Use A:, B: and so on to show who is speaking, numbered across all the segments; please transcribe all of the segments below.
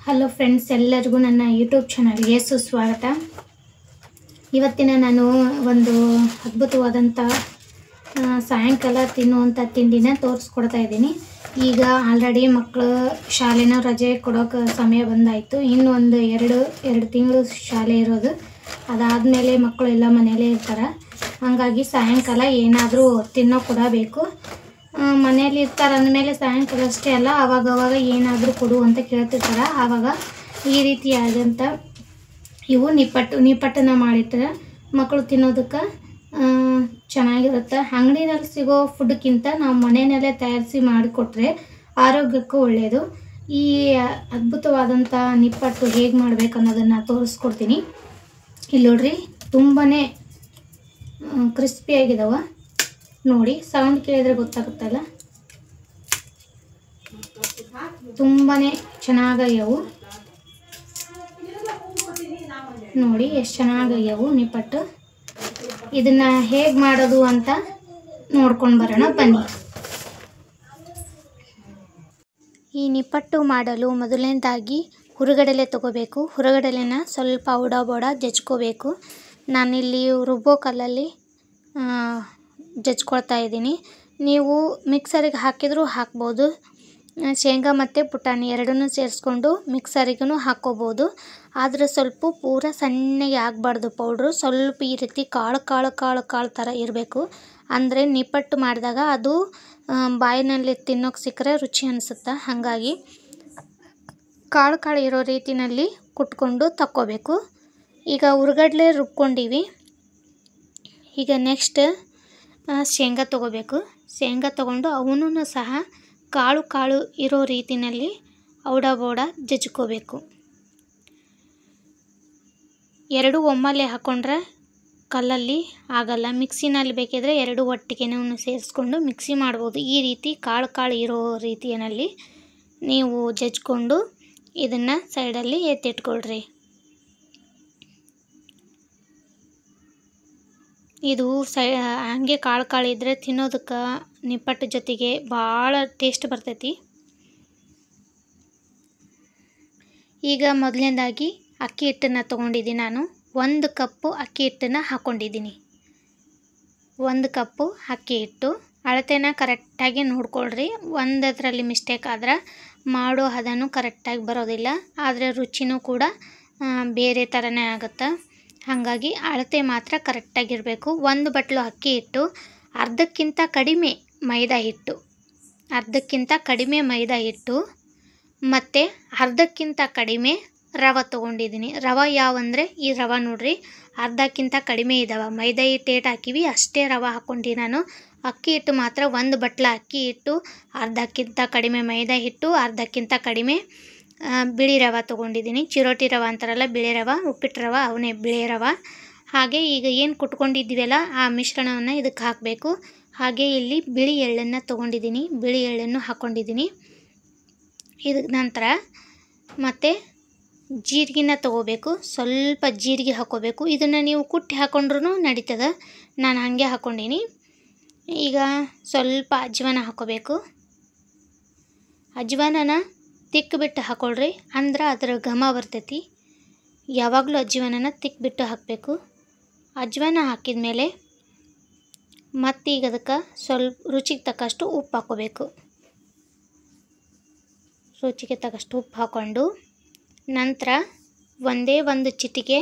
A: Hello friends, ಎಲ್ಲರಿಗೂ ನನ್ನ YouTube ಚಾನಲ್ಗೆ ಸುಸ್ವಾಗತ. ಇವತ್ತಿನ ನಾನು ಒಂದು ಅದ್ಭುತವಾದಂಥ ಸಾಯಂಕಾಲ ತಿನ್ನುವಂಥ ತಿಂಡಿನ ತೋರಿಸ್ಕೊಡ್ತಾ ಇದ್ದೀನಿ. ಈಗ ಆಲ್ರೆಡಿ ಮಕ್ಕಳು ಶಾಲೆನ ರಜೆ ಕೊಡೋಕೆ ಸಮಯ ಬಂದಾಯಿತು. ಇನ್ನು ಒಂದು ಎರಡು ತಿಂಗಳು ಶಾಲೆ ಇರೋದು. ಅದಾದಮೇಲೆ ಮಕ್ಕಳು ಎಲ್ಲ ಮನೆಯಲ್ಲೇ ಇರ್ತಾರೆ. ಹಾಗಾಗಿ ಸಾಯಂಕಾಲ ಏನಾದರೂ ತಿನ್ನೋ ಕೊಡಬೇಕು. ಮನೇಲಿ ಇರ್ತಾರೆ ಅಂದಮೇಲೆ ಸಾಯಂಕಾಲ ಅಷ್ಟೇ ಅಲ್ಲ, ಆವಾಗವಾಗ ಏನಾದರೂ ಕೊಡು ಅಂತ ಕೇಳ್ತಿರ್ತಾರೆ. ಆವಾಗ ಈ ರೀತಿಯಾದಂಥ ಇವು ನಿಪ್ಪಟ್ಟನ್ನು ಮಾಡಿಟ್ರೆ ಮಕ್ಕಳು ತಿನ್ನೋದಕ್ಕೆ ಚೆನ್ನಾಗಿರುತ್ತೆ. ಅಂಗಡಿನಲ್ಲಿ ಸಿಗೋ ಫುಡ್ಗಿಂತ ನಾವು ಮನೆಯಲ್ಲೇ ತಯಾರಿಸಿ ಮಾಡಿಕೊಟ್ರೆ ಆರೋಗ್ಯಕ್ಕೂ ಒಳ್ಳೆಯದು. ಈ ಅದ್ಭುತವಾದಂಥ ನಿಪ್ಪಟ್ಟು ಹೇಗೆ ಮಾಡಬೇಕು ಅನ್ನೋದನ್ನು ತೋರಿಸ್ಕೊಡ್ತೀನಿ. ಇಲ್ಲಿ ನೋಡ್ರಿ, ತುಂಬಾ ಕ್ರಿಸ್ಪಿಯಾಗಿದ್ದಾವೆ. ನೋಡಿ, ಸೌಂಡ್ ಕೇಳಿದ್ರೆ ಗೊತ್ತಾಗುತ್ತಲ್ಲ, ತುಂಬಾ ಚೆನ್ನಾಗಯ್ಯವು. ನೋಡಿ ಎಷ್ಟು ಚೆನ್ನಾಗಯ್ಯವು ನಿಪ್ಪಟ್ಟು. ಇದನ್ನು ಹೇಗೆ ಮಾಡೋದು ಅಂತ ನೋಡ್ಕೊಂಡು ಬರೋಣ ಬನ್ನಿ. ಈ ನಿಪ್ಪಟ್ಟು ಮಾಡಲು ಮೊದಲನೇದಾಗಿ ಹುರುಗಡಲೆ ತೊಗೋಬೇಕು. ಹುರುಗಡಲೆನ ಸ್ವಲ್ಪ ಬೋಡ ಜಜ್ಕೋಬೇಕು. ನಾನಿಲ್ಲಿ ರುಬ್ಬೋ ಕಲ್ಲಲ್ಲಿ ಜಜ್ಕೊಳ್ತಾ ಇದ್ದೀನಿ. ನೀವು ಮಿಕ್ಸರಿಗೆ ಹಾಕಿದರೂ ಹಾಕ್ಬೋದು. ಶೇಂಗಾ ಮತ್ತು ಪುಟಾಣಿ ಎರಡನ್ನೂ ಸೇರಿಸ್ಕೊಂಡು ಮಿಕ್ಸರಿಗೂ ಹಾಕ್ಕೋಬೋದು. ಆದರೆ ಸ್ವಲ್ಪ ಪೂರ ಸಣ್ಣಗೆ ಆಗಬಾರ್ದು ಪೌಡ್ರು. ಸ್ವಲ್ಪ ಈ ರೀತಿ ಕಾಳು ಥರ ಇರಬೇಕು. ಅಂದರೆ ನಿಪ್ಪಟ್ಟು ಮಾಡಿದಾಗ ಅದು ಬಾಯಿನಲ್ಲಿ ತಿನ್ನೋಕೆ ಸಿಕ್ಕರೆ ರುಚಿ ಅನಿಸುತ್ತೆ. ಹಾಗಾಗಿ ಕಾಳು ಇರೋ ರೀತಿಯಲ್ಲಿ ಕುಟ್ಕೊಂಡು ತಕ್ಕೋಬೇಕು. ಈಗ ಹುರುಗಡ್ಲೆ ರುಬ್ಕೊಂಡಿವಿ. ಈಗ ನೆಕ್ಸ್ಟ್ ಶೇಂಗಾ ತೊಗೋಬೇಕು. ಶೇಂಗಾ ತೊಗೊಂಡು ಅವನ್ನೂ ಸಹ ಕಾಳು ಇರೋ ರೀತಿಯಲ್ಲಿ ಬೋಡ ಜಜ್ಕೋಬೇಕು. ಎರಡು ಒಮ್ಮೆಲೆ ಹಾಕ್ಕೊಂಡ್ರೆ ಕಲ್ಲಲ್ಲಿ ಆಗಲ್ಲ. ಮಿಕ್ಸಿನಲ್ಲಿ ಬೇಕಿದ್ರೆ ಎರಡು ಒಟ್ಟಿಗೆನೂ ಸೇರಿಸ್ಕೊಂಡು ಮಿಕ್ಸಿ ಮಾಡ್ಬೋದು. ಈ ರೀತಿ ಕಾಳು ಇರೋ ರೀತಿಯಲ್ಲಿ ನೀವು ಜಜ್ಕೊಂಡು ಇದನ್ನು ಸೈಡಲ್ಲಿ ಎತ್ತಿಟ್ಕೊಳ್ರಿ. ಇದು ಹಾಗೆ ಕಾಳು ಇದ್ದರೆ ತಿನ್ನೋದಕ್ಕೆ ನಿಪ್ಪಟ್ಟು ಜೊತೆಗೆ ಭಾಳ ಟೇಸ್ಟ್ ಬರ್ತೈತಿ. ಈಗ ಮೊದಲನೇದಾಗಿ ಅಕ್ಕಿ ಹಿಟ್ಟನ್ನು ತೊಗೊಂಡಿದ್ದೀನಿ. ನಾನು 1 ಕಪ್ಪು ಅಕ್ಕಿ ಹಿಟ್ಟನ್ನು ಹಾಕ್ಕೊಂಡಿದ್ದೀನಿ. 1 ಕಪ್ಪು ಅಕ್ಕಿ ಹಿಟ್ಟು. ಅಳತೆನ ಕರೆಕ್ಟಾಗಿ ನೋಡ್ಕೊಳ್ರಿ. ಒಂದರಲ್ಲಿ ಮಿಸ್ಟೇಕ್ ಆದ್ರೆ ಮಾಡೋ ಹದನೂ ಕರೆಕ್ಟಾಗಿ ಬರೋದಿಲ್ಲ. ಆದರೆ ರುಚಿನೂ ಕೂಡ ಬೇರೆ ಥರನೇ ಆಗುತ್ತೆ. ಹಾಗಾಗಿ ಅಳತೆ ಮಾತ್ರ ಕರೆಕ್ಟಾಗಿರಬೇಕು. 1 ಬಟ್ಲು ಅಕ್ಕಿ ಹಿಟ್ಟು, ಅರ್ಧಕ್ಕಿಂತ ಕಡಿಮೆ ಮೈದಾ ಹಿಟ್ಟು ಮತ್ತು ಅರ್ಧಕ್ಕಿಂತ ಕಡಿಮೆ ರವೆ ತೊಗೊಂಡಿದ್ದೀನಿ. ರವೆ ಯಾವಂದರೆ ಈ ರವೆ ನೋಡ್ರಿ, ಅರ್ಧಕ್ಕಿಂತ ಕಡಿಮೆ ಇದ್ದಾವೆ. ಮೈದಾ ಹಿಟ್ಟು ಏಟು ಹಾಕಿವಿ ಅಷ್ಟೇ ರವೆ ಹಾಕ್ಕೊಂಡು ನಾನು. ಅಕ್ಕಿ ಹಿಟ್ಟು ಮಾತ್ರ 1 ಬಟ್ಲ ಅಕ್ಕಿ ಹಿಟ್ಟು, ಅರ್ಧಕ್ಕಿಂತ ಕಡಿಮೆ ಮೈದಾ ಹಿಟ್ಟು, ಅರ್ಧಕ್ಕಿಂತ ಕಡಿಮೆ ಬಿಳಿ ರವೆ ತೊಗೊಂಡಿದ್ದೀನಿ. ಚಿರೋಟಿ ರವೆ ಅಂತಾರಲ್ಲ, ಬಿಳಿ ರವೆ, ಉಪ್ಪಿಟ್ಟು ರವೆ, ಅವನೇ ಬಿಳಿ ರವೆ. ಹಾಗೆ ಈಗ ಏನು ಕುಟ್ಕೊಂಡಿದ್ದೀವಲ್ಲ ಆ ಮಿಶ್ರಣವನ್ನು ಇದಕ್ಕೆ ಹಾಕಬೇಕು. ಹಾಗೆ ಇಲ್ಲಿ ಬಿಳಿ ಎಳ್ಳನ್ನು ತೊಗೊಂಡಿದ್ದೀನಿ. ಬಿಳಿ ಎಳ್ಳನ್ನು ಹಾಕ್ಕೊಂಡಿದ್ದೀನಿ. ಇದಕ್ಕೆ ನಂತರ ಮತ್ತು ಜೀರಿಗೆನ ತೊಗೋಬೇಕು. ಸ್ವಲ್ಪ ಜೀರಿಗೆ ಹಾಕ್ಕೋಬೇಕು. ಇದನ್ನು ನೀವು ಕುಟ್ಟಿ ಹಾಕ್ಕೊಂಡ್ರೂ ನಡೀತದೆ. ನಾನು ಹಾಗೆ ಹಾಕ್ಕೊಂಡೀನಿ. ಈಗ ಸ್ವಲ್ಪ ಅಜ್ವಾನ ಹಾಕ್ಕೋಬೇಕು. ಅಜ್ವಾನನ ತಿಕ್ಕಿಬಿಟ್ಟು ಹಾಕ್ಕೊಳ್ರಿ, ಅಂದ್ರೆ ಅದರ ಘಮ ಬರ್ತೈತಿ. ಯಾವಾಗಲೂ ಅಜ್ವಾನನ ತಿಕ್ಕಿಬಿಟ್ಟು ಹಾಕಬೇಕು. ಅಜ್ವಾನ ಹಾಕಿದ ಮೇಲೆ ಮತ್ತೀಗ ಅದಕ್ಕೆ ಸ್ವಲ್ಪ ರುಚಿಗೆ ತಕ್ಕಷ್ಟು ಉಪ್ಪು ಹಾಕ್ಕೋಬೇಕು. ರುಚಿಗೆ ತಕ್ಕಷ್ಟು ಉಪ್ಪು ಹಾಕ್ಕೊಂಡು ನಂತರ ಒಂದೇ ಒಂದು ಚಿಟಿಕೆ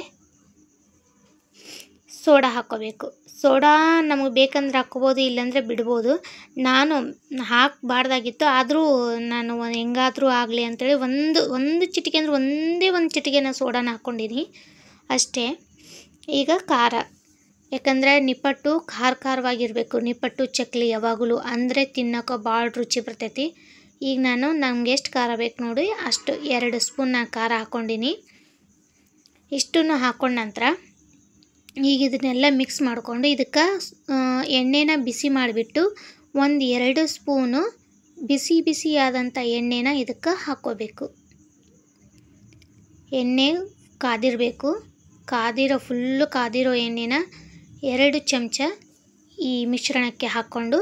A: ಸೋಡಾ ಹಾಕ್ಕೋಬೇಕು. ಸೋಡಾ ನಮಗೆ ಬೇಕಂದ್ರೆ ಹಾಕ್ಕೋಬೋದು, ಇಲ್ಲಾಂದರೆ ಬಿಡ್ಬೋದು. ನಾನು ಹಾಕಬಾರ್ದಾಗಿತ್ತು, ಆದರೂ ನಾನು ಹೆಂಗಾದರೂ ಆಗಲಿ ಅಂಥೇಳಿ ಒಂದು ಚಿಟಿಕೆ ಅಂದರೆ ಒಂದು ಚಿಟಿಕೆನ ಸೋಡಾನ ಹಾಕ್ಕೊಂಡಿದ್ದೀನಿ ಅಷ್ಟೇ. ಈಗ ಖಾರ, ಯಾಕಂದರೆ ನಿಪ್ಪಟ್ಟು ಖಾರವಾಗಿರಬೇಕು. ನಿಪ್ಪಟ್ಟು ಚಕ್ಲಿ ಯಾವಾಗಲೂ ಅಂದರೆ ತಿನ್ನೋಕೆ ಭಾಳ ರುಚಿ ಬರ್ತೈತಿ. ಈಗ ನಮ್ಗೆ ಎಷ್ಟು ಖಾರ ಬೇಕು ನೋಡಿ ಅಷ್ಟು 2 ಸ್ಪೂನ್ ಖಾರ ಹಾಕ್ಕೊಂಡಿನಿ. ಇಷ್ಟನ್ನು ಹಾಕ್ಕೊಂಡ ನಂತರ ಈಗ ಇದನ್ನೆಲ್ಲ ಮಿಕ್ಸ್ ಮಾಡಿಕೊಂಡು ಇದಕ್ಕೆ ಎಣ್ಣೆನ ಬಿಸಿ ಮಾಡಿಬಿಟ್ಟು 1-2 ಸ್ಪೂನು ಬಿಸಿಯಾದಂಥ ಎಣ್ಣೆನ ಇದಕ್ಕೆ ಹಾಕ್ಕೋಬೇಕು. ಎಣ್ಣೆ ಕಾದಿರಬೇಕು. ಫುಲ್ಲು ಕಾದಿರೋ ಎಣ್ಣೆನ 2 ಚಮಚ ಈ ಮಿಶ್ರಣಕ್ಕೆ ಹಾಕ್ಕೊಂಡು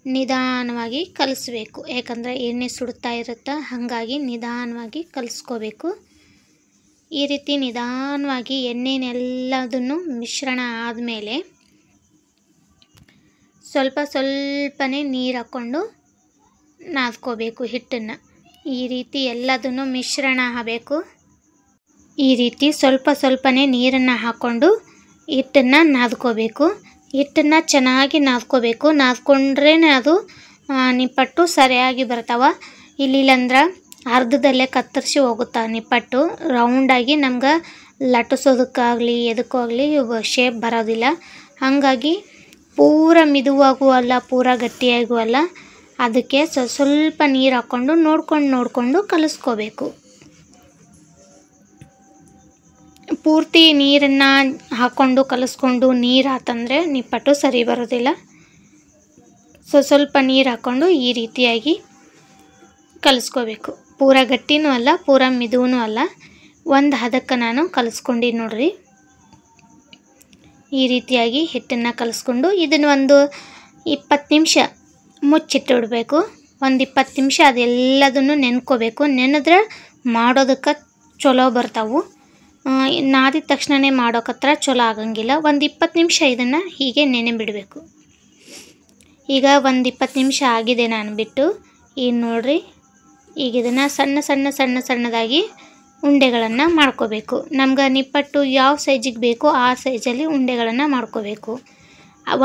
A: ನಿಧಾನವಾಗಿ ಕಲಿಸ್ಬೇಕು. ಯಾಕಂದರೆ ಎಣ್ಣೆ ಸುಡ್ತಾ ಇರುತ್ತೆ, ಹಾಗಾಗಿ ನಿಧಾನವಾಗಿ ಕಲಿಸ್ಕೋಬೇಕು. ಈ ರೀತಿ ನಿಧಾನವಾಗಿ ಎಣ್ಣೆನೆಲ್ಲದನ್ನು ಮಿಶ್ರಣ ಆದಮೇಲೆ ಸ್ವಲ್ಪನೇ ನೀರು ಹಾಕ್ಕೊಂಡು ನಾದ್ಕೋಬೇಕು ಹಿಟ್ಟನ್ನು. ಈ ರೀತಿ ಎಲ್ಲದನ್ನು ಮಿಶ್ರಣ ಆಗಬೇಕು. ಈ ರೀತಿ ಸ್ವಲ್ಪನೇ ನೀರನ್ನು ಹಾಕ್ಕೊಂಡು ಹಿಟ್ಟನ್ನು ನಾದ್ಕೋಬೇಕು. ಹಿಟ್ಟನ್ನು ಚೆನ್ನಾಗಿ ನಾದ್ಕೋಬೇಕು. ನಾದ್ಕೊಂಡ್ರೇ ಅದು ನಿಪ್ಪಟ್ಟು ಸರಿಯಾಗಿ ಬರ್ತಾವ. ಇಲ್ಲಿಲ್ಲಂದ್ರೆ ಅರ್ಧದಲ್ಲೇ ಕತ್ತರಿಸಿ ಹೋಗುತ್ತಾ ನಿಪ್ಪಟ್ಟು. ರೌಂಡಾಗಿ ನಮ್ಗೆ ಲಟ್ಟಿಸೋದಕ್ಕಾಗಲಿ ಎದಕ್ಕಾಗಲಿ ಶೇಪ್ ಬರೋದಿಲ್ಲ. ಹಾಗಾಗಿ ಪೂರ ಮಿದುವಾಗೂ ಅಲ್ಲ, ಪೂರ ಗಟ್ಟಿಯಾಗೂ ಅಲ್ಲ. ಅದಕ್ಕೆ ಸ್ವಲ್ಪ ನೀರು ಹಾಕ್ಕೊಂಡು ನೋಡ್ಕೊಂಡು ಕಲಿಸ್ಕೋಬೇಕು. ಪೂರ್ತಿ ನೀರನ್ನು ಹಾಕ್ಕೊಂಡು ಕಲಿಸ್ಕೊಂಡು ನೀರು ಆತಂದರೆ ನಿಪ್ಪಟ್ಟು ಸರಿ ಬರೋದಿಲ್ಲ. ಸ್ವಲ್ಪ ನೀರು ಹಾಕ್ಕೊಂಡು ಈ ರೀತಿಯಾಗಿ ಕಲಿಸ್ಕೋಬೇಕು. ಪೂರ ಗಟ್ಟಿನೂ ಅಲ್ಲ, ಪೂರ ಮಿದುವೂ ಅಲ್ಲ. ಒಂದು ಹದಕ್ಕೆ ನಾನು ಕಲಿಸ್ಕೊಂಡು ನೋಡ್ರಿ. ಈ ರೀತಿಯಾಗಿ ಹಿಟ್ಟನ್ನು ಕಲಿಸ್ಕೊಂಡು ಇದನ್ನು ಒಂದು 20 ನಿಮಿಷ ಮುಚ್ಚಿಟ್ಟಿಡಬೇಕು. ಒಂದು 20 ನಿಮಿಷ ಅದೆಲ್ಲದನ್ನು ನೆನ್ಕೋಬೇಕು. ನೆನೆದ್ರೆ ಮಾಡೋದಕ್ಕೆ ಚಲೋ ಬರ್ತಾವೆ. ನಾದಿದ ತಕ್ಷಣವೇ ಮಾಡೋಕತ್ರ ಚಲೋ ಆಗಂಗಿಲ್ಲ. ಒಂದು 20 ನಿಮಿಷ ಇದನ್ನು ಹೀಗೆ ನೆನೆ ಬಿಡಬೇಕು. ಈಗ ಒಂದು 20 ನಿಮಿಷ ಆಗಿದೆ ನಾನು ಬಿಟ್ಟು. ಈಗ ನೋಡ್ರಿ, ಈಗ ಇದನ್ನು ಸಣ್ಣದಾಗಿ ಉಂಡೆಗಳನ್ನು ಮಾಡ್ಕೋಬೇಕು. ನಮ್ಗೆ ನಿಪ್ಪಟ್ಟು ಯಾವ ಸೈಜಿಗೆ ಬೇಕೋ ಆ ಸೈಜಲ್ಲಿ ಉಂಡೆಗಳನ್ನು ಮಾಡ್ಕೋಬೇಕು.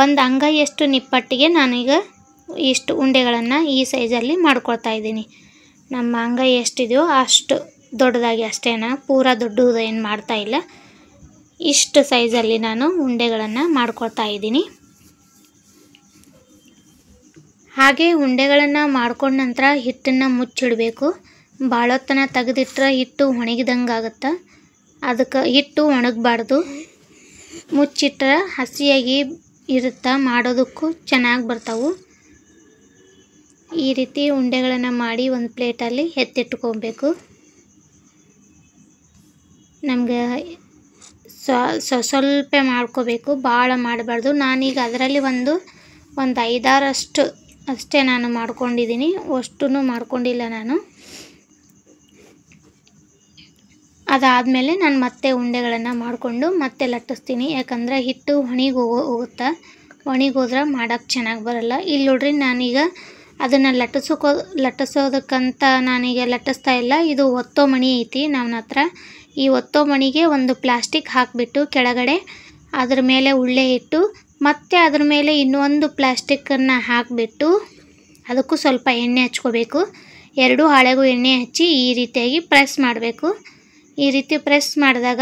A: ಒಂದು ಅಂಗೈಯಷ್ಟು ನಿಪ್ಪಟ್ಟಿಗೆ ನಾನೀಗ ಇಷ್ಟು ಉಂಡೆಗಳನ್ನು ಈ ಸೈಜಲ್ಲಿ ಮಾಡ್ಕೊಳ್ತಾ ಇದ್ದೀನಿ. ನಮ್ಮ ಅಂಗೈ ಎಷ್ಟಿದೆಯೋ ಅಷ್ಟು ದೊಡ್ಡದಾಗಿ ಅಷ್ಟೇನ, ಪೂರ ದೊಡ್ಡದು ಏನು ಮಾಡ್ತಾ ಇಲ್ಲ. ಇಷ್ಟು ಸೈಜಲ್ಲಿ ನಾನು ಉಂಡೆಗಳನ್ನು ಮಾಡ್ಕೊಳ್ತಾ ಇದ್ದೀನಿ. ಹಾಗೆ ಉಂಡೆಗಳನ್ನು ಮಾಡ್ಕೊಂಡ ನಂತರ ಹಿಟ್ಟನ್ನು ಮುಚ್ಚಿಡಬೇಕು. ಭಾಳೊತ್ತನ ತೆಗೆದಿಟ್ರೆ ಹಿಟ್ಟು ಒಣಗಿದಂಗೆ ಆಗುತ್ತೆ. ಅದಕ್ಕೆ ಹಿಟ್ಟು ಒಣಗಬಾರ್ದು. ಮುಚ್ಚಿಟ್ರೆ ಹಸಿಯಾಗಿ ಇರುತ್ತೆ, ಮಾಡೋದಕ್ಕೂ ಚೆನ್ನಾಗಿ ಬರ್ತಾವೆ. ಈ ರೀತಿ ಉಂಡೆಗಳನ್ನು ಮಾಡಿ ಒಂದು ಪ್ಲೇಟಲ್ಲಿ ಎತ್ತಿಟ್ಕೊಬೇಕು. ನಮಗೆ ಸ್ವಲ್ಪ ಮಾಡ್ಕೋಬೇಕು, ಭಾಳ ಮಾಡಬಾರ್ದು. ನಾನೀಗ ಅದರಲ್ಲಿ ಒಂದು 5-6 ಅಷ್ಟೇ ನಾನು ಮಾಡ್ಕೊಂಡಿದ್ದೀನಿ. ಅಷ್ಟೂ ಮಾಡ್ಕೊಂಡಿಲ್ಲ ನಾನು. ಅದಾದಮೇಲೆ ನಾನು ಮತ್ತೆ ಉಂಡೆಗಳನ್ನು ಮಾಡಿಕೊಂಡು ಮತ್ತೆ ಲಟ್ಟಿಸ್ತೀನಿ. ಯಾಕಂದರೆ ಹಿಟ್ಟು ಹೋಗುತ್ತೆ. ಒಣಗೋದ್ರೆ ಮಾಡೋಕ್ಕೆ ಚೆನ್ನಾಗಿ ಬರಲ್ಲ. ಇಲ್ಲಿ ನೋಡ್ರಿ, ನಾನೀಗ ಅದನ್ನು ಲಟ್ಟಿಸೋದಕ್ಕಂತ ನಾನೀಗ ಲಟ್ಟಿಸ್ತಾ ಇಲ್ಲ. ಇದು ಒತ್ತೋ ಮಣಿ ಐತಿ ನನ್ನ ಹತ್ರ. ಈ ಒತ್ತೋ ಮಣಿಗೆ ಒಂದು ಪ್ಲಾಸ್ಟಿಕ್ ಹಾಕಿಬಿಟ್ಟು ಕೆಳಗಡೆ ಅದ್ರ ಮೇಲೆ ಉಳ್ಳೆ ಇಟ್ಟು ಮತ್ತು ಅದ್ರ ಮೇಲೆ ಇನ್ನೊಂದು ಪ್ಲಾಸ್ಟಿಕ್ಕನ್ನು ಹಾಕಿಬಿಟ್ಟು ಅದಕ್ಕೂ ಸ್ವಲ್ಪ ಎಣ್ಣೆ ಹಚ್ಕೋಬೇಕು. 2 ಹಾಳೆಗೂ ಎಣ್ಣೆ ಹಚ್ಚಿ ಈ ರೀತಿಯಾಗಿ ಪ್ರೆಸ್ ಮಾಡಬೇಕು. ಈ ರೀತಿ ಪ್ರೆಸ್ ಮಾಡಿದಾಗ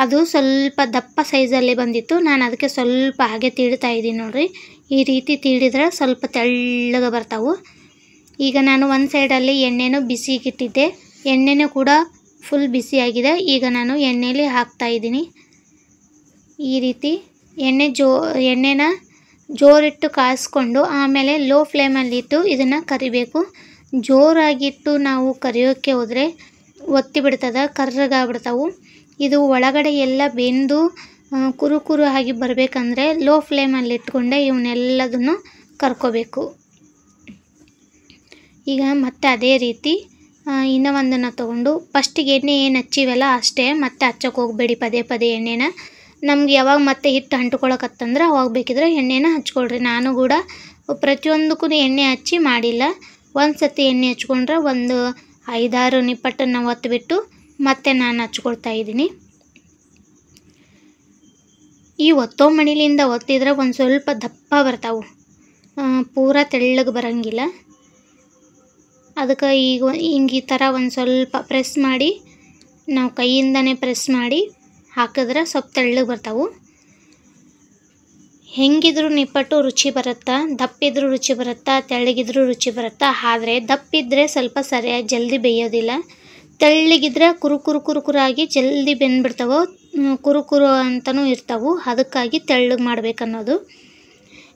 A: ಅದು ಸ್ವಲ್ಪ ದಪ್ಪ ಸೈಜಲ್ಲಿ ಬಂದಿತ್ತು. ನಾನು ಅದಕ್ಕೆ ಸ್ವಲ್ಪ ಹಾಗೆ ತೀಡ್ತಾ ಇದ್ದೀನಿ ನೋಡ್ರಿ. ಈ ರೀತಿ ತೀಡಿದ್ರೆ ಸ್ವಲ್ಪ ತೆಳ್ಳಗೆ ಬರ್ತಾವೆ. ಈಗ ನಾನು ಒಂದು ಸೈಡಲ್ಲಿ ಎಣ್ಣೆನೂ ಬಿಸಿಗಿಟ್ಟಿದ್ದೆ. ಎಣ್ಣೆನೂ ಕೂಡ ಫುಲ್ ಬಿಸಿಯಾಗಿದೆ. ಈಗ ನಾನು ಎಣ್ಣೆಲಿ ಹಾಕ್ತಾಯಿದ್ದೀನಿ. ಈ ರೀತಿ ಎಣ್ಣೆನ ಜೋರಿಟ್ಟು ಕಾಯಿಸ್ಕೊಂಡು ಆಮೇಲೆ ಲೋ ಫ್ಲೇಮಲ್ಲಿಟ್ಟು ಇದನ್ನು ಕರಿಬೇಕು. ಜೋರಾಗಿಟ್ಟು ನಾವು ಕರಿಯೋಕ್ಕೆ ಹೋದರೆ ಒತ್ತಿ ಬಿಡ್ತದೆ, ಕರ್ರಗಾಗ್ಬಿಡ್ತಾವೆ. ಇದು ಒಳಗಡೆ ಎಲ್ಲ ಬೆಂದು ಕುರು ಆಗಿ ಬರಬೇಕಂದ್ರೆ ಲೋ ಫ್ಲೇಮಲ್ಲಿ ಇಟ್ಕೊಂಡೆ ಇವನ್ನೆಲ್ಲದನ್ನು ಕರ್ಕೋಬೇಕು. ಈಗ ಮತ್ತೆ ಅದೇ ರೀತಿ ಇನ್ನೂ ಒಂದನ್ನು ತೊಗೊಂಡು ಫಸ್ಟಿಗೆ ಎಣ್ಣೆ ಏನು ಹಚ್ಚಿವಲ್ಲ ಅಷ್ಟೇ, ಮತ್ತೆ ಹಚ್ಚೋಕೆ ಹೋಗಬೇಡಿ ಪದೇ ಎಣ್ಣೆನ. ನಮ್ಗೆ ಯಾವಾಗ ಮತ್ತೆ ಹಿಟ್ಟು ಅಂಟ್ಕೊಳಕತ್ತಂದ್ರೆ ಅವಾಗ ಬೇಕಿದ್ರೆ ಎಣ್ಣೆನ ಹಚ್ಕೊಳ್ರಿ. ನಾನು ಕೂಡ ಪ್ರತಿಯೊಂದಕ್ಕೂ ಎಣ್ಣೆ ಹಚ್ಚಿ ಮಾಡಿಲ್ಲ. ಒಂದು ಸತಿ ಎಣ್ಣೆ ಹಚ್ಕೊಂಡ್ರೆ ಒಂದು 5-6 ನಿಪ್ಪಟ್ಟನ್ನು ಒತ್ತಿಬಿಟ್ಟು ಮತ್ತೆ ನಾನು ಹಚ್ಕೊಳ್ತಾ ಇದ್ದೀನಿ. ಈ ಒತ್ತೋ ಮಣಿಲಿಂದ ಒತ್ತಿದ್ರೆ ಒಂದು ಸ್ವಲ್ಪ ದಪ್ಪ ಬರ್ತಾವೆ, ಪೂರ ತೆಳ್ಳಗೆ ಬರೋಂಗಿಲ್ಲ. ಅದಕ್ಕೆ ಈಗ ಹಿಂಗೆ ಈ ಥರ ಒಂದು ಸ್ವಲ್ಪ ಪ್ರೆಸ್ ಮಾಡಿ, ನಾವು ಕೈಯಿಂದನೇ ಪ್ರೆಸ್ ಮಾಡಿ ಹಾಕಿದ್ರೆ ಸ್ವಲ್ಪ ತೆಳ್ಳಗೆ ಬರ್ತಾವೆ. ಹೆಂಗಿದ್ರೂ ನಿಪ್ಪಟ್ಟು ರುಚಿ ಬರುತ್ತಾ, ದಪ್ಪಿದ್ರೂ ರುಚಿ ಬರುತ್ತಾ, ತೆಳ್ಳಗಿದ್ರೂ ರುಚಿ ಬರುತ್ತಾ. ಆದರೆ ದಪ್ಪಿದ್ರೆ ಸ್ವಲ್ಪ ಸರಿಯಾಗಿ ಜಲ್ದಿ ಬೇಯೋದಿಲ್ಲ. ತೆಳ್ಳಗಿದ್ರೆ ಕುರುಕುರಾಗಿ ಜಲ್ದಿ ಬೆಂದ್ಬಿಡ್ತಾವೆ, ಕುರುಕುರು ಅಂತಲೂ ಇರ್ತಾವೆ. ಅದಕ್ಕಾಗಿ ತೆಳ್ಳಗೆ ಮಾಡ್ಬೇಕನ್ನೋದು.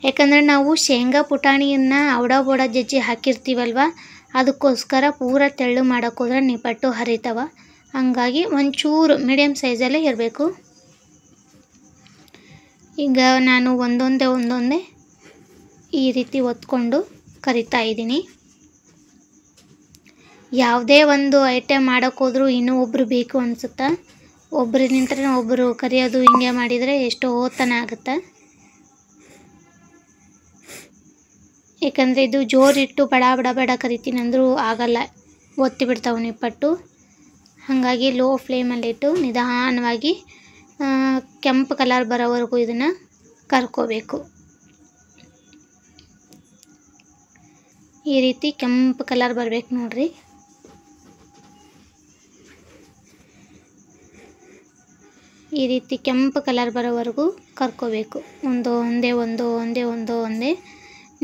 A: ಯಾಕಂದರೆ ನಾವು ಶೇಂಗಾ ಪುಟಾಣಿಯನ್ನು ಬೋಡ ಜಜ್ಜಿ ಹಾಕಿರ್ತೀವಲ್ವ, ಅದಕ್ಕೋಸ್ಕರ ಪೂರ ತೆಳ್ಳಗೆ ಮಾಡೋಕ್ಕೋದ್ರೆ ನಿಪ್ಪಟ್ಟು ಹರಿತಾವೆ. ಹಂಗಾಗಿ ಒಂಚೂರು ಮೀಡಿಯಮ್ ಸೈಜಲ್ಲೇ ಇರಬೇಕು. ಈಗ ನಾನು ಒಂದೊಂದೇ ಈ ರೀತಿ ಒತ್ಕೊಂಡು ಕರಿತಾ ಇದ್ದೀನಿ. ಯಾವುದೇ ಒಂದು ಐಟಮ್ ಮಾಡೋಕ್ಕೋದ್ರೂ ಇನ್ನೂ ಒಬ್ಬರು ಬೇಕು ಅನಿಸುತ್ತೆ. ಒಬ್ಬರು ನಿಂತರೆ ಒಬ್ಬರು ಕರಿಯೋದು ಹಿಂಗೆ ಮಾಡಿದರೆ ಎಷ್ಟೋ ಹೊತ್ತನ ಆಗುತ್ತೆ. ಏಕೆಂದರೆ ಇದು ಜೋರಿಟ್ಟು ಬಡ ಬಡ ಬಡ ಕರಿತೀನಿ ಅಂದರೂ ಆಗಲ್ಲ, ಒತ್ತಿ ಬಿಡ್ತಾವೆ ನಿಪ್ಪಟ್ಟು. ಹಾಗಾಗಿ ಲೋ ಫ್ಲೇಮಲ್ಲಿಟ್ಟು ನಿಧಾನವಾಗಿ ಕೆಂಪು ಕಲರ್ ಬರೋವರೆಗೂ ಇದನ್ನು ಕರ್ಕೋಬೇಕು. ಈ ರೀತಿ ಕೆಂಪು ಕಲರ್ ಬರಬೇಕು ನೋಡ್ರಿ. ಈ ರೀತಿ ಕೆಂಪು ಕಲರ್ ಬರೋವರೆಗೂ ಕರ್ಕೋಬೇಕು. ಒಂದೇ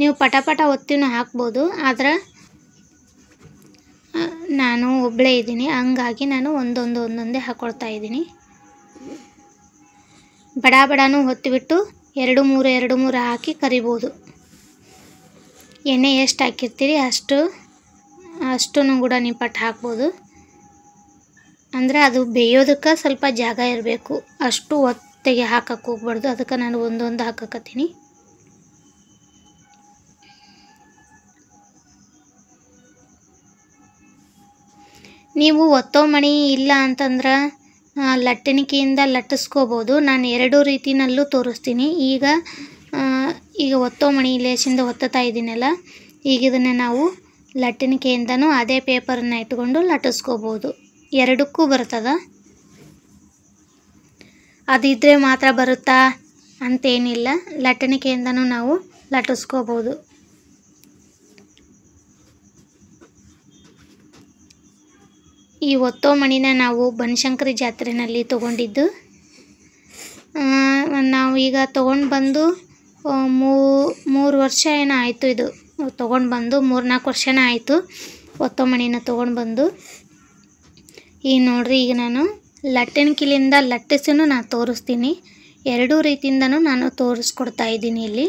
A: ನೀವು ಪಟ ಒತ್ತಿನೂ ಹಾಕ್ಬೋದು, ಆದರೆ ನಾನು ಒಬ್ಬಳೇ ಇದ್ದೀನಿ, ಹಂಗಾಗಿ ನಾನು ಒಂದೊಂದೇ ಹಾಕ್ಕೊಳ್ತಾ ಇದ್ದೀನಿ. ಬಡಾನು ಹೊತ್ತಿಬಿಟ್ಟು 2-3 ಹಾಕಿ ಕರಿಬೋದು. ಎಣ್ಣೆ ಎಷ್ಟು ಹಾಕಿರ್ತೀರಿ ಅಷ್ಟನ್ನು ಕೂಡ ನಿಪ್ಪಟ್ಟು ಹಾಕ್ಬೋದು. ಅಂದರೆ ಅದು ಬೇಯೋದಕ್ಕೆ ಸ್ವಲ್ಪ ಜಾಗ ಇರಬೇಕು, ಅಷ್ಟು ಒತ್ತಿಗೆ ಹಾಕಕ್ಕೆ ಹೋಗ್ಬಾರ್ದು. ಅದಕ್ಕೆ ನಾನು ಒಂದೊಂದು ಹಾಕಕತ್ತೀನಿ. ನೀವು ಒತ್ತೋ ಮಣಿ ಇಲ್ಲ ಅಂತಂದ್ರೆ ಲಟ್ಟಣಿಕೆಯಿಂದ ಲಟ್ಟಿಸ್ಕೋಬೋದು. ನಾನು 2 ರೀತಿಯಲ್ಲೂ ತೋರಿಸ್ತೀನಿ. ಈಗ ಒತ್ತೋ ಮಣಿ ಲೇಸಿಂದ ಒತ್ತುತ್ತಾ ಇದ್ದೀನಲ್ಲ, ಈಗ ಇದನ್ನು ನಾವು ಲಟ್ಟಣಿಕೆಯಿಂದನೂ ಅದೇ ಪೇಪರನ್ನು ಇಟ್ಕೊಂಡು ಲಟ್ಟಿಸ್ಕೋಬೋದು. 2ಕ್ಕೂ ಬರ್ತದೆ. ಅದಿದ್ದರೆ ಮಾತ್ರ ಬರುತ್ತಾ ಅಂತೇನಿಲ್ಲ, ಲಟ್ಟಣಿಕೆಯಿಂದನೂ ನಾವು ಲಟ್ಟಿಸ್ಕೋಬೋದು. ಈ ಒತ್ತೋ ಮಣಿನ ನಾವು ಬನಶಂಕರಿ ಜಾತ್ರೆಯಲ್ಲಿ ತೊಗೊಂಡಿದ್ದು. ನಾವು ಈಗ ತೊಗೊಂಡು ಬಂದು 3 ವರ್ಷ ಏನೋ ಆಯಿತು. ಇದು ತೊಗೊಂಡು ಬಂದು 3-4 ವರ್ಷನೇ ಆಯಿತು ಒತ್ತೋ ಮಣಿನ ತೊಗೊಂಡು ಬಂದು. ಈಗ ನೋಡ್ರಿ, ಈಗ ನಾನು ಲಟ್ಟಣಿಕೆಯಿಂದ ಲಟ್ಟಿಸಿನೂ ನಾನು ತೋರಿಸ್ತೀನಿ. 2 ರೀತಿಯಿಂದನೂ ನಾನು ತೋರಿಸ್ಕೊಡ್ತಾ ಇದ್ದೀನಿ. ಇಲ್ಲಿ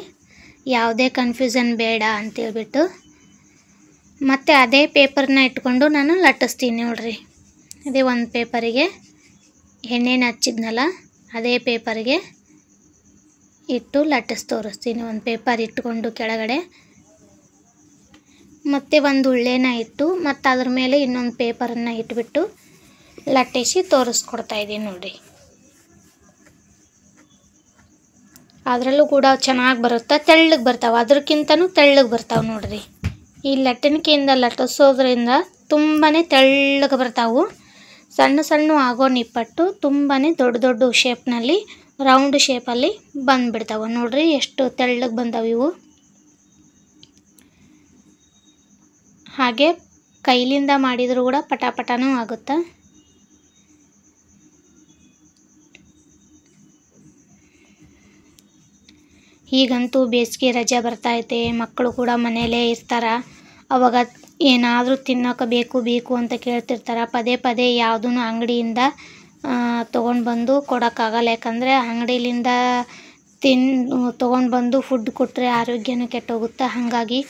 A: ಯಾವುದೇ ಕನ್ಫ್ಯೂಷನ್ ಬೇಡ ಅಂತೇಳ್ಬಿಟ್ಟು ಮತ್ತು ಅದೇ ಪೇಪರ್ನ ಇಟ್ಕೊಂಡು ನಾನು ಲಟ್ಟಿಸ್ತೀನಿ. ನೋಡ್ರಿ, ಅದೇ ಒಂದು ಪೇಪರಿಗೆ ಎಣ್ಣೆನ ಹಚ್ಚಿದ್ನಲ್ಲ, ಅದೇ ಪೇಪರ್ಗೆ ಇಟ್ಟು ಲಟ್ಟಿಸಿ ತೋರಿಸ್ತೀನಿ. ಒಂದು ಪೇಪರ್ ಇಟ್ಕೊಂಡು ಕೆಳಗಡೆ ಮತ್ತು ಒಂದು ಉಳ್ಳೆನ ಇಟ್ಟು ಮತ್ತು ಅದ್ರ ಮೇಲೆ ಇನ್ನೊಂದು ಪೇಪರನ್ನು ಇಟ್ಬಿಟ್ಟು ಲಟ್ಟಿಸಿ ತೋರಿಸ್ಕೊಡ್ತಾ ಇದ್ದೀನಿ. ನೋಡಿರಿ, ಅದರಲ್ಲೂ ಕೂಡ ಚೆನ್ನಾಗಿ ಬರುತ್ತೆ, ತೆಳ್ಳಗೆ ಬರ್ತಾವೆ. ಅದಕ್ಕಿಂತನೂ ತೆಳ್ಳಗೆ ಬರ್ತಾವೆ ನೋಡ್ರಿ. ಈ ಲಟ್ಟಣಿಕೆಯಿಂದ ಲಟ್ಟಿಸೋದ್ರಿಂದ ತುಂಬಾ ತೆಳ್ಳಗೆ ಬರ್ತಾವೆ. ಸಣ್ಣ ಆಗೋ ನಿಪ್ಪಟ್ಟು ತುಂಬಾ ದೊಡ್ಡ ಶೇಪ್ನಲ್ಲಿ, ರೌಂಡ್ ಶೇಪಲ್ಲಿ ಬಂದುಬಿಡ್ತಾವೆ. ನೋಡ್ರಿ ಎಷ್ಟು ತೆಳ್ಳಗೆ ಬಂದಾವೆ ಇವು. ಹಾಗೆ ಕೈಲಿಂದ ಮಾಡಿದರೂ ಕೂಡ ಪಟಾಪಟನೂ ಆಗುತ್ತೆ. ಈಗಂತೂ ಬೇಸಿಗೆ ರಜೆ ಬರ್ತೈತೆ, ಮಕ್ಕಳು ಕೂಡ ಮನೆಯಲ್ಲೇ ಇರ್ತಾರೆ. ಅವಾಗ ಏನಾದರೂ ತಿನ್ನೋಕೆ ಬೇಕು ಅಂತ ಕೇಳ್ತಿರ್ತಾರೆ. ಪದೇ ಯಾವುದೂ ಅಂಗಡಿಯಿಂದ ತೊಗೊಂಡು ಬಂದು ಕೊಡೋಕ್ಕಾಗಲ್ಲ. ಯಾಕಂದರೆ ಅಂಗಡಿಲಿಂದ ತೊಗೊಂಡು ಬಂದು ಫುಡ್ ಕೊಟ್ಟರೆ ಆರೋಗ್ಯನೂ ಕೆಟ್ಟೋಗುತ್ತೆ. ಹಾಗಾಗಿ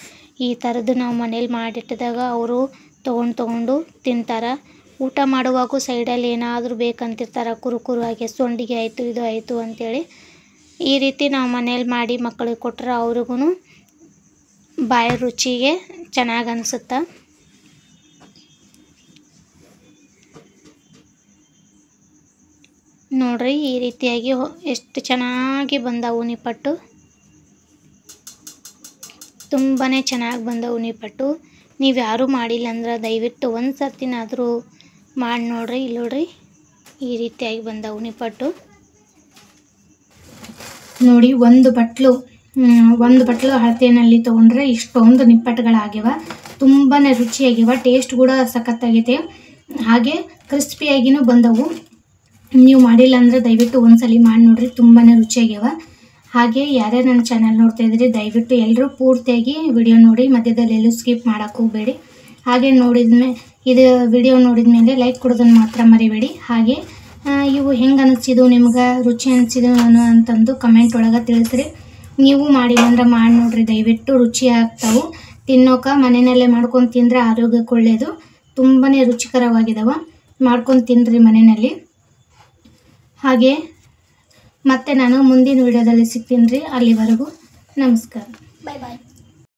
A: ಈ ಥರದ್ದು ನಾವು ಮನೇಲಿ ಮಾಡಿಟ್ಟಿದಾಗ ಅವರು ತೊಗೊಂಡು ತಿಂತಾರೆ. ಊಟ ಮಾಡುವಾಗೂ ಸೈಡಲ್ಲಿ ಏನಾದರೂ ಬೇಕಂತಿರ್ತಾರೆ, ಕುರುಕುರು ಹಾಗೆ ಸೊಂಡಿಗೆ ಆಯಿತು ಇದು ಆಯಿತು ಅಂಥೇಳಿ. ಈ ರೀತಿ ನಾವು ಮನೇಲಿ ಮಾಡಿ ಮಕ್ಕಳಿಗೆ ಕೊಟ್ಟರೆ ಅವ್ರಿಗೂ ಬಾಯಿ ರುಚಿಗೆ ಚೆನ್ನಾಗಿ ಅನಿಸುತ್ತೆ. ನೋಡ್ರಿ, ಈ ರೀತಿಯಾಗಿ ಎಷ್ಟು ಚೆನ್ನಾಗಿ ಬಂದವು ನಿಪ್ಪಟ್ಟು. ತುಂಬಾ ಚೆನ್ನಾಗಿ ಬಂದವು ನಿಪ್ಪಟ್ಟು. ನೀವು ಯಾರೂ ಮಾಡಿಲ್ಲ ಅಂದ್ರೆ ದಯವಿಟ್ಟು ಒಂದು ಸರ್ತಿನಾದರೂ ಮಾಡಿ ನೋಡ್ರಿ. ಇಲ್ಲಿ ನೋಡ್ರಿ, ಈ ರೀತಿಯಾಗಿ ಬಂದವು ನಿಪ್ಪಟ್ಟು. ನೋಡಿ, ಒಂದು ಬಟ್ಲು ಅಳತೆಯಲ್ಲಿ ತೊಗೊಂಡ್ರೆ ಇಷ್ಟೊಂದು ನಿಪ್ಪಟ್ಟುಗಳಾಗ್ಯವ. ತುಂಬಾ ರುಚಿಯಾಗಿವ, ಟೇಸ್ಟ್ ಕೂಡ ಸಖತ್ತಾಗೈತೆ. ಹಾಗೆ ಕ್ರಿಸ್ಪಿಯಾಗಿನೂ ಬಂದವು. ನೀವು ಮಾಡಿಲ್ಲ ಅಂದರೆ ದಯವಿಟ್ಟು ಒಂದ್ಸಲಿ ಮಾಡಿ ನೋಡ್ರಿ, ತುಂಬಾ ರುಚಿಯಾಗ್ಯವ. ಹಾಗೆ ಯಾರ್ಯಾರು ನನ್ನ ಚಾನಲ್ ನೋಡ್ತಾ ಇದ್ದೀರಿ ದಯವಿಟ್ಟು ಎಲ್ಲರೂ ಪೂರ್ತಿಯಾಗಿ ವಿಡಿಯೋ ನೋಡಿ, ಮಧ್ಯದಲ್ಲಿ ಎಲ್ಲೂ ಸ್ಕಿಪ್ ಮಾಡೋಕ್ಕೆ ಹೋಗಬೇಡಿ. ಹಾಗೆ ಇದು ವಿಡಿಯೋ ನೋಡಿದ ಮೇಲೆ ಲೈಕ್ ಕೊಡೋದನ್ನು ಮಾತ್ರ ಮರಿಬೇಡಿ. ಹಾಗೆ ಇವು ಹೆಂಗೆ ಅನಿಸಿದ್ದು ನಿಮ್ಗೆ, ರುಚಿ ಅನಿಸಿದ್ದು ಅಂತಂದು ಕಮೆಂಟ್ ಒಳಗೆ ತಿಳಿಸ್ರಿ. ನೀವು ಮಾಡಿ ಅಂದ್ರೆ ಮಾಡಿ ನೋಡ್ರಿ, ದಯವಿಟ್ಟು ರುಚಿ ಆಗ್ತಾವೆ. ತಿನ್ನೋಕೆ ಮನೆಯಲ್ಲೇ ಮಾಡ್ಕೊಂಡು ತಿಂದರೆ ಆರೋಗ್ಯಕ್ಕೆ ಒಳ್ಳೆಯದು. ತುಂಬಾ ರುಚಿಕರವಾಗಿದ್ದಾವೆ, ಮಾಡ್ಕೊಂಡು ತಿನ್ನಿರಿ ಮನೆಯಲ್ಲಿ. ಹಾಗೆ ಮತ್ತೆ ನಾನು ಮುಂದಿನ ವಿಡಿಯೋದಲ್ಲಿ ಸಿಗ್ತೀನಿ ರೀ. ಅಲ್ಲಿವರೆಗೂ ನಮಸ್ಕಾರ.
B: ಬಾಯ್ ಬಾಯ್.